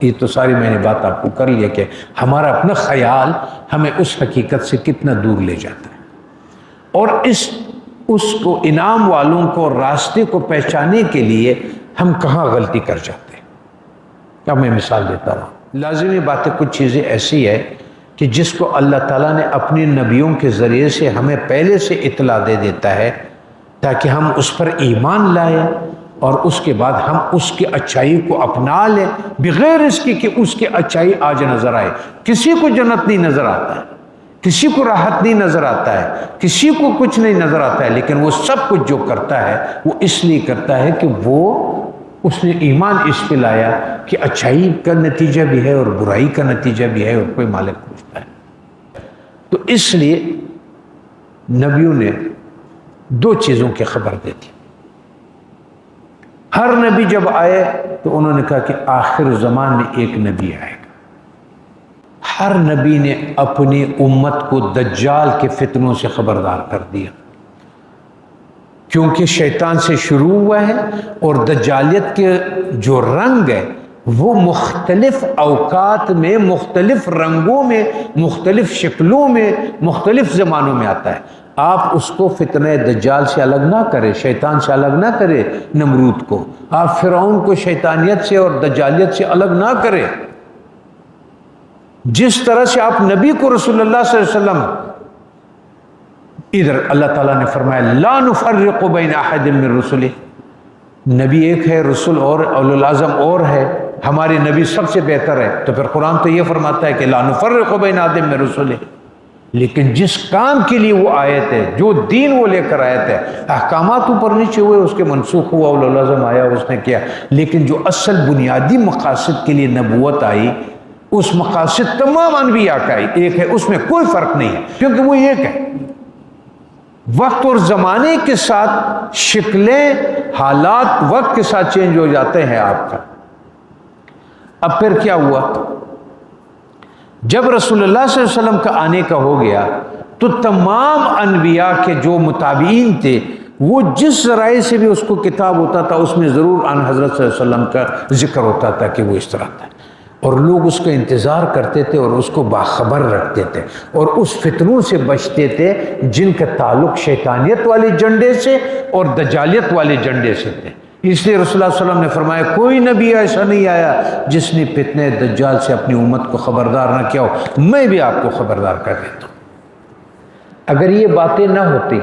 یہ تو ساری میں نے بات آپ کو کر لیا کہ ہمارا اپنا خیال ہمیں اس حقیقت سے کتنا دور لے جاتا ہے، اور اس کو انعام والوں کو راستے کو پہچانے کے لیے ہم کہاں غلطی کر جاتے ہیں۔ اب میں مثال دیتا ہوں، لازمی بات ہے کچھ چیزیں ایسی ہے کہ جس کو اللہ تعالیٰ نے اپنے نبیوں کے ذریعے سے ہمیں پہلے سے اطلاع دے دیتا ہے تاکہ ہم اس پر ایمان لائیں اور اس کے بعد ہم اس کی اچھائی کو اپنا لیں بغیر اس کی کہ اس کی اچھائی آج نظر آئے۔ کسی کو جنت نہیں نظر آتا ہے، کسی کو راحت نہیں نظر آتا ہے، کسی کو کچھ نہیں نظر آتا ہے، لیکن وہ سب کچھ جو کرتا ہے وہ اس لیے کرتا ہے کہ اس نے ایمان اس پہ لایا کہ اچھائی کا نتیجہ بھی ہے اور برائی کا نتیجہ بھی ہے اور کوئی مالک پوچھتا ہے۔ تو اس لیے نبیوں نے دو چیزوں کی خبر دی تھی۔ ہر نبی جب آئے تو انہوں نے کہا کہ آخر زمان میں ایک نبی آئے گا۔ ہر نبی نے اپنی امت کو دجال کے فتنوں سے خبردار کر دیا، کیونکہ شیطان سے شروع ہوا ہے اور دجالیت کے جو رنگ ہے وہ مختلف اوقات میں، مختلف رنگوں میں، مختلف شکلوں میں، مختلف زمانوں میں آتا ہے۔ آپ اس کو فتنہ دجال سے الگ نہ کرے، شیطان سے الگ نہ کرے، نمرود کو آپ فرعون کو شیطانیت سے اور دجالیت سے الگ نہ کرے۔ جس طرح سے آپ نبی کو رسول اللہ صلی اللہ علیہ وسلم، ادھر اللہ تعالیٰ نے فرمایا لا نفرق بین احد من رسلہ، نبی ایک ہے، رسول اور اولو العزم اور ہے، ہمارے نبی سب سے بہتر ہے، تو پھر قرآن تو یہ فرماتا ہے کہ لا نفرق بین احد من رسلہ۔ لیکن جس کام کے لیے وہ آئے تھے، جو دین وہ لے کر آئے تھے، احکامات اوپر نیچے ہوئے، اس کے منسوخ ہوا، اولو العزم آیا، اس نے کیا، لیکن جو اصل بنیادی مقاصد کے لیے نبوت آئی، اس مقاصد تمام انبیاء کا ایک ہے، اس میں کوئی فرق نہیں ہے، کیونکہ وہ ایک ہے۔ وقت اور زمانے کے ساتھ شکلیں، حالات وقت کے ساتھ چینج ہو جاتے ہیں آپ کا۔ اب پھر کیا ہوا، جب رسول اللہ صلی اللہ علیہ وسلم کا آنے کا ہو گیا تو تمام انبیاء کے جو متابعین تھے وہ جس ذرائع سے بھی اس کو کتاب ہوتا تھا اس میں ضرور ان حضرت صلی اللہ علیہ وسلم کا ذکر ہوتا تھا کہ وہ اس طرح تھا، اور لوگ اس کا انتظار کرتے تھے اور اس کو باخبر رکھتے تھے اور اس فتنوں سے بچتے تھے جن کا تعلق شیطانیت والے جنڈے سے اور دجالیت والے جنڈے سے تھے۔ اس لیے رسول اللہ صلی اللہ علیہ وسلم نے فرمایا کوئی نبی ایسا نہیں آیا جس نے فتنہ دجال سے اپنی امت کو خبردار نہ کیا ہو، میں بھی آپ کو خبردار کر دیتا ہوں۔ اگر یہ باتیں نہ ہوتی،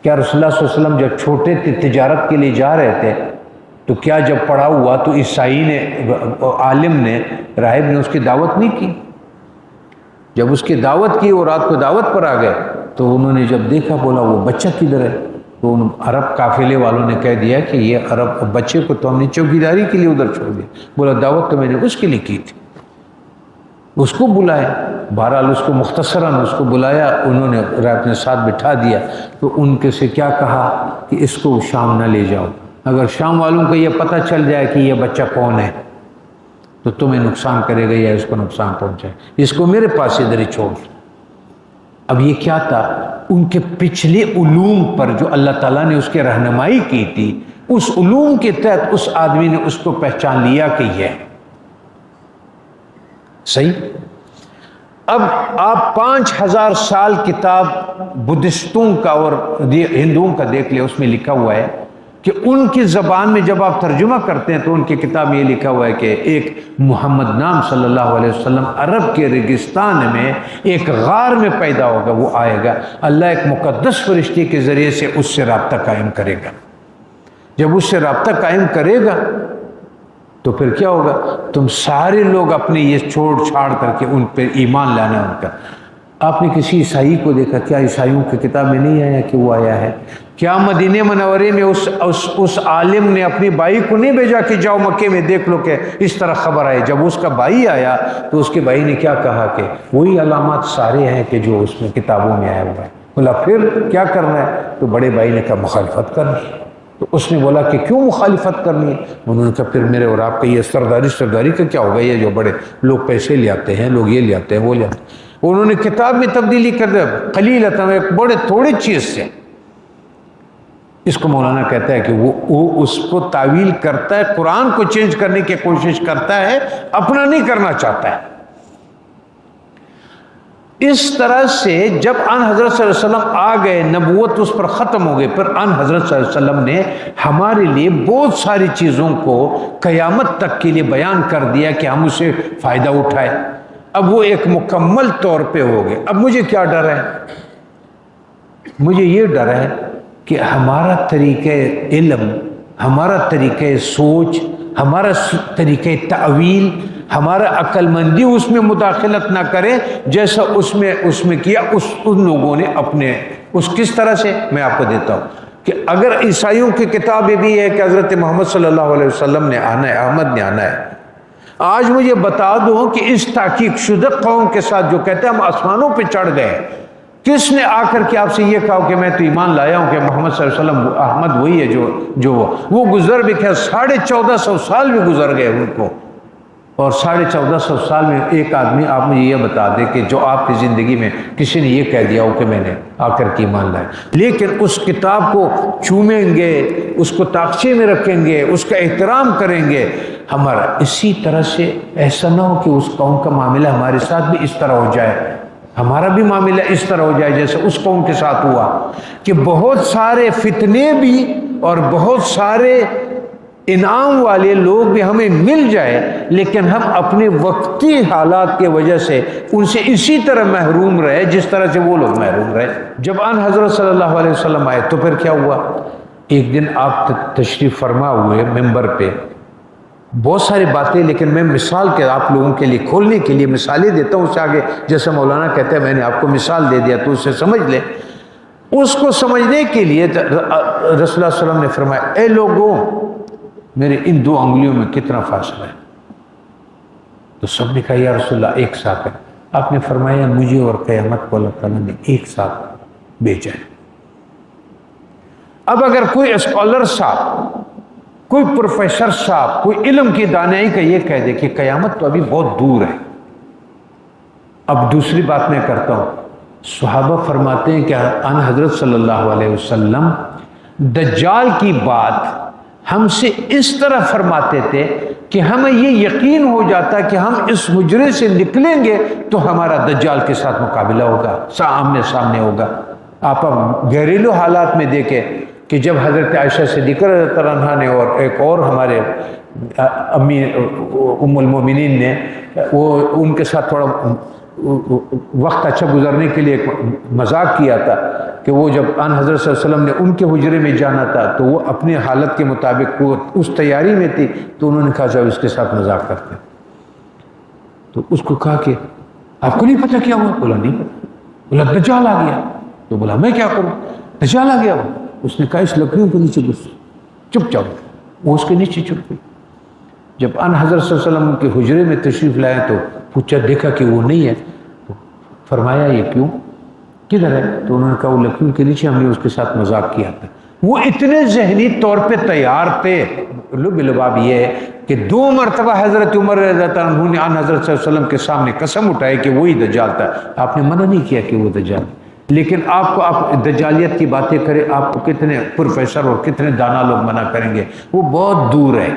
کیا رسول اللہ صلی اللہ علیہ وسلم جب چھوٹے تھے تجارت کے لیے جا رہے تھے تو کیا جب پڑا ہوا تو عیسائی نے، عالم نے، راہب نے اس کی دعوت نہیں کی؟ جب اس کی دعوت کی اور رات کو دعوت پر آ گئے تو انہوں نے جب دیکھا بولا وہ بچہ کدھر ہے، تو ان عرب قافلے والوں نے کہہ دیا کہ یہ عرب بچے کو تو ہم نے چوکیداری کے لیے ادھر چھوڑ دیا۔ بولا دعوت تو میں نے اس کے لیے کی تھی، اس کو بلایا۔ بہرحال اس کو مختصراً اس کو بلایا، انہوں نے اپنے ساتھ بٹھا دیا، تو ان کے سے کیا کہا کہ اس کو شام نہ لے جاؤ، اگر شام والوں کو یہ پتہ چل جائے کہ یہ بچہ کون ہے تو تمہیں نقصان کرے گا یا اس کو نقصان پہنچائے، اس کو میرے پاس ادھر ہی چھوڑ۔ اب یہ کیا تھا، ان کے پچھلے علوم پر جو اللہ تعالیٰ نے اس کے رہنمائی کی تھی، اس علوم کے تحت اس آدمی نے اس کو پہچان لیا کہ یہ ہے صحیح۔ اب آپ 5000 سال کتاب بدھسٹوں کا اور ہندوؤں کا دیکھ لیں، اس میں لکھا ہوا ہے کہ ان کی زبان میں جب آپ ترجمہ کرتے ہیں تو ان کی کتاب میں یہ لکھا ہوا ہے کہ ایک محمد نام صلی اللہ علیہ وسلم عرب کے ریگستان میں ایک غار میں پیدا ہوگا، وہ آئے گا، اللہ ایک مقدس فرشتے کے ذریعے سے اس سے رابطہ قائم کرے گا۔ جب اس سے رابطہ قائم کرے گا تو پھر کیا ہوگا، تم سارے لوگ اپنے یہ چھوڑ چھاڑ کر کے ان پہ ایمان لانا ان کا۔ آپ نے کسی عیسائی کو دیکھا، کیا عیسائیوں کی کتاب میں نہیں آیا کہ وہ آیا ہے؟ کیا مدینہ منورے میں اس عالم نے اپنی بھائی کو نہیں بھیجا کہ جاؤ مکے میں دیکھ لو کہ اس طرح خبر آئے؟ جب اس کا بھائی آیا تو اس کے بھائی نے کیا کہا کہ وہی علامات سارے ہیں کہ جو اس میں کتابوں میں آیا ہوا ہے۔ بولا پھر کیا کرنا ہے؟ تو بڑے بھائی نے کہا مخالفت کرنی ہے۔ تو اس نے بولا کہ کیوں مخالفت کرنی ہے؟ انہوں نے کہا پھر میرے اور آپ کا یہ سرداری کا کیا ہوگا، یہ جو بڑے لوگ پیسے لے آتے ہیں، لوگ یہ لے آتے ہیں وہ لے آتے ہیں۔ انہوں نے کتاب میں تبدیلی کر دیا، قلیلۃ، ایک بڑے تھوڑی چیز سے اس کو مولانا کہتا ہے کہ وہ اس کو تعویل کرتا ہے، قرآن کو چینج کرنے کی کوشش کرتا ہے، اپنا نہیں کرنا چاہتا ہے۔ اس طرح سے جب ان حضرت صلی اللہ علیہ وسلم آ گئے، نبوت اس پر ختم ہو گئی، پھر ان حضرت صلی اللہ علیہ وسلم نے ہمارے لیے بہت ساری چیزوں کو قیامت تک کے لیے بیان کر دیا کہ ہم اسے فائدہ اٹھائے۔ اب وہ ایک مکمل طور پہ ہو گئے۔ اب مجھے کیا ڈر ہے؟ مجھے یہ ڈر ہے کہ ہمارا طریقہ علم، ہمارا طریقہ سوچ، ہمارا طریقہ تعویل، ہمارا عقل مندی اس میں مداخلت نہ کرے جیسا اس میں کیا ان لوگوں نے اپنے کس طرح سے میں آپ کو دیتا ہوں کہ اگر عیسائیوں کی کتاب بھی ہے کہ حضرت محمد صلی اللہ علیہ وسلم نے آنا ہے، احمد نے آنا ہے، آج مجھے بتا دو کہ اس تحقیق شدہ قوم کے ساتھ جو کہتے ہیں ہم آسمانوں پہ چڑھ گئے، کس نے آ کر کے آپ سے یہ کہا کہ میں تو ایمان لایا ہوں کہ محمد صلی اللہ علیہ وسلم احمد وہی ہے جو وہ گزر بھی کیا 1450 سال بھی گزر گئے ان کو، اور 1450 سال میں ایک آدمی آپ مجھے یہ بتا دے کہ جو آپ کی زندگی میں کسی نے یہ کہہ دیا ہو کہ میں نے آ کر کے ایمان لایا، لیکن اس کتاب کو چومیں گے، اس کو تاخچے میں رکھیں گے، اس کا احترام کریں گے۔ ہمارا اسی طرح سے ایسا نہ ہو کہ اس قوم کا معاملہ ہمارے ساتھ بھی اس طرح ہو جائے، ہمارا بھی معاملہ اس طرح ہو جائے جیسے اس قوم کے ساتھ ہوا کہ بہت سارے فتنے بھی اور بہت سارے انعام والے لوگ بھی ہمیں مل جائے، لیکن ہم اپنے وقتی حالات کی وجہ سے ان سے اسی طرح محروم رہے جس طرح سے وہ لوگ محروم رہے۔ جب آن حضرت صلی اللہ علیہ وسلم آئے تو پھر کیا ہوا؟ ایک دن آپ تشریف فرما ہوئے ممبر پہ، بہت ساری باتیں، لیکن میں مثال کے آپ لوگوں کے لیے کھولنے کے لیے مثالیں دیتا ہوں، اس سے آگے جیسے مولانا کہتے ہیں میں نے آپ کو مثال دے دیا تو اسے سمجھ لیں۔ اس کو سمجھنے کے لیے رسول اللہ صلی اللہ علیہ وسلم نے فرمایا اے لوگوں میرے ان دو انگلیوں میں کتنا فاصلہ ہے؟ تو سب نے کہا یا رسول اللہ ایک ساتھ ہے۔ آپ نے فرمایا مجھے اور قیامت کو اللہ تعالیٰ نے ایک ساتھ بیچا ہے۔ اب اگر کوئی اسکالر صاحب، کوئی پروفیسر صاحب، کوئی علم کی دانائی کا یہ کہہ دے کہ قیامت تو ابھی بہت دور ہے۔ اب دوسری بات میں کرتا ہوں، صحابہ فرماتے ہیں کہ ان حضرت صلی اللہ علیہ وسلم دجال کی بات ہم سے اس طرح فرماتے تھے کہ ہمیں یہ یقین ہو جاتا کہ ہم اس حجرے سے نکلیں گے تو ہمارا دجال کے ساتھ مقابلہ ہوگا، آمنے سامنے ہوگا۔ آپ گھریلو حالات میں دیکھیں کہ جب حضرت عائشہ صدیقہ رضی اللہ عنہا نے اور ایک اور ہمارے امی ام المومنین نے وہ ان کے ساتھ تھوڑا وقت اچھا گزرنے کے لیے ایک مذاق کیا تھا کہ وہ جب آن حضرت صلی اللہ علیہ وسلم نے ان کے حجرے میں جانا تھا تو وہ اپنی حالت کے مطابق وہ اس تیاری میں تھی، تو انہوں نے کہا جب اس کے ساتھ مذاق کرتے، تو اس کو کہا کہ آپ کو نہیں پتہ کیا ہوا؟ بولا نہیں پتہ۔ بولا دجال آ گیا۔ تو بولا میں کیا کروں؟ دجال آ گیا ہوا۔ اس نے کہا اس لکڑیوں کے نیچے گھس، چپ جاؤ۔ وہ اس کے نیچے چھپ گئی۔ جب ان حضرت صلی اللہ علیہ وسلم کے حجرے میں تشریف لائے تو پوچھا، دیکھا کہ وہ نہیں ہے، تو فرمایا یہ کیوں، کدھر ہے؟ تو انہوں نے کہا وہ لکڑیوں کے نیچے، ہم نے اس کے ساتھ مذاق کیا تھا۔ وہ اتنے ذہنی طور پہ تیار تھے۔ لباب یہ ہے کہ 2 مرتبہ حضرت عمر رضی اللہ عنہ نے ان حضرت صلی اللہ علیہ وسلم کے سامنے قسم اٹھائی کہ وہی دجال تھا۔ آپ نے منع نہیں کیا کہ وہ دجال، لیکن آپ دجالیت کی باتیں کریں، آپ کو کتنے پروفیسر اور کتنے دانا لوگ منع کریں گے، وہ بہت دور ہے۔